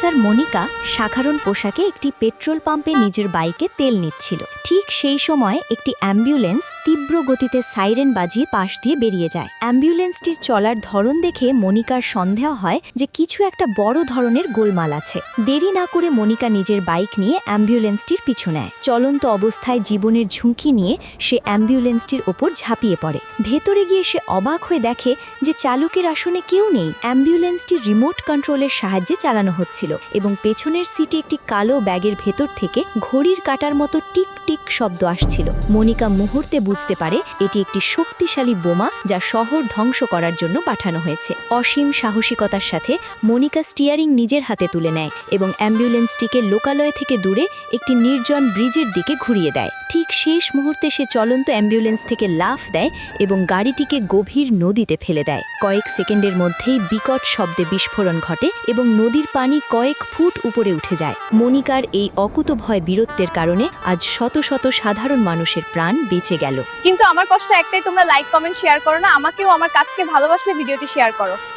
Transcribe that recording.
Officer Monika সাধারণ পোশাকে একটি পেট্রোল পাম্পে নিজের বাইকে তেল নিচ্ছিল। ঠিক সেই সময় একটি অ্যাম্বুলেন্স তীব্র গতিতে সাইরেন বাজিয়ে পাশ দিয়ে বেরিয়ে যায়। অ্যাম্বুলেন্সটির চলার ধরন দেখে মনিকার সন্দেহ হয় যে কিছু একটা বড় ধরনের গোলমাল আছে। দেরি না করে মনিকা নিজের বাইক নিয়ে অ্যাম্বুলেন্সটির পিছু নেয়। চলন্ত অবস্থায় জীবনের ঝুঁকি নিয়ে সে অ্যাম্বুলেন্সটির ওপর ঝাঁপিয়ে পড়ে। ভেতরে গিয়ে সে অবাক হয়ে দেখে যে চালকের আসনে কেউ নেই। অ্যাম্বুলেন্সটি রিমোট কন্ট্রোলের সাহায্যে চালানো হচ্ছিল এবং পেছনের সিটে একটি কালো ব্যাগের ভেতর থেকে ঘড়ির কাঁটার মতো টিক টিক শব্দ আসছিল। মনিকা মুহূর্তে বুঝতে পারে এটি একটি শক্তিশালী বোমা যা শহর ধ্বংস করার জন্য পাঠানো হয়েছে। অসীম সাহসিকতার সাথে মনিকা স্টিয়ারিং নিজের হাতে তুলে নেয় এবং অ্যাম্বুলেন্সটিকে লোকালয় থেকে দূরে একটি নির্জন ব্রিজের দিকে ঘুরিয়ে দেয়। ঠিক শেষ মুহূর্তে সে চলন্ত অ্যাম্বুলেন্স থেকে লাফ দেয় এবং গাড়িটিকে গভীর নদীতে ফেলে দেয়। কয়েক সেকেন্ডের মধ্যেই বিকট শব্দে বিস্ফোরণ ঘটে এবং নদীর পানি কয়েক ফুট উপরে উঠে যায়। মনিকার এই অকুতভয় বীরত্বের কারণে আজ শত শত সাধারণ মানুষের প্রাণ বেঁচে গেল। কিন্তু আমার কষ্ট একটাই, তোমরা লাইক কমেন্ট শেয়ার করো না। আমাকেও আমার কাজকে ভালোবাসলে ভিডিওটি শেয়ার করো।